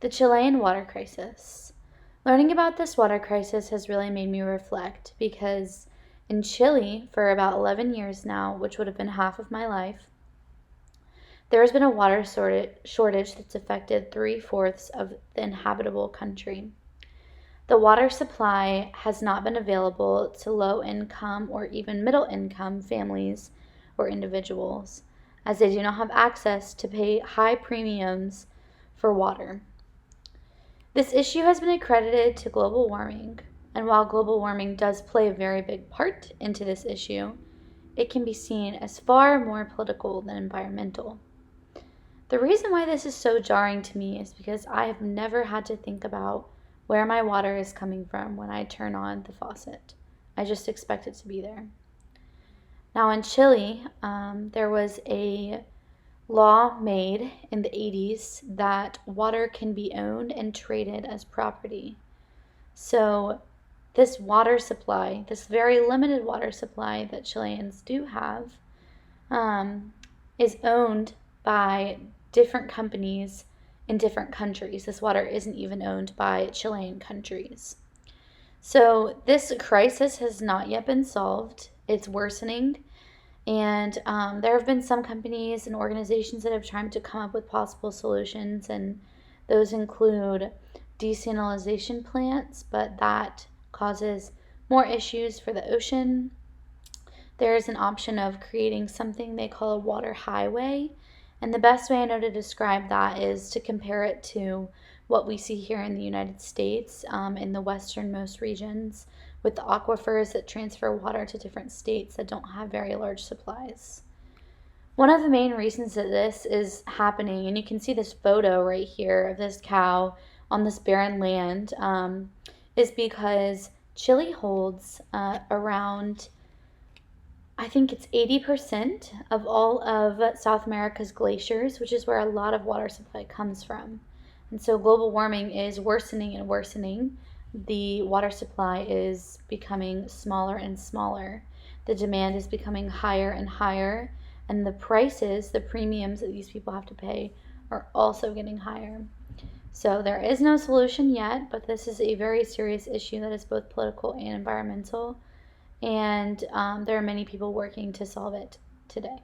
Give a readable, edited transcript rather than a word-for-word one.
The Chilean water crisis. Learning about this water crisis has really made me reflect because in Chile, for about 11 years now, which would have been half of my life, there has been a water shortage that's affected 3/4 of the inhabitable country. The water supply has not been available to low income or even middle income families or individuals, as they do not have access to pay high premiums for water. This issue has been accredited to global warming, and while global warming does play a very big part into this issue, it can be seen as far more political than environmental. The reason why this is so jarring to me is because I have never had to think about where my water is coming from when I turn on the faucet. I just expect it to be there. Now in Chile, there was a law made in the 80s that water can be owned and traded as property. So this water supply, this very limited water supply that Chileans do have, is owned by different companies in different countries. This water isn't even owned by Chilean countries. So this crisis has not yet been solved. It's worsening. And there have been some companies and organizations that have tried to come up with possible solutions, and those include desalination plants, but that causes more issues for the ocean. There's an option of creating something they call a water highway, and the best way I know to describe that is to compare it to what we see here in the United States, in the westernmost regions, with the aquifers that transfer water to different states that don't have very large supplies. One of the main reasons that this is happening, and you can see this photo right here of this cow on this barren land, is because Chile holds around, I think it's 80% of all of South America's glaciers, which is where a lot of water supply comes from. And so global warming is worsening and worsening. The water supply is becoming smaller and smaller. The demand is becoming higher and higher. And the prices, the premiums that these people have to pay, are also getting higher. So there is no solution yet, but this is a very serious issue that is both political and environmental. And there are many people working to solve it today.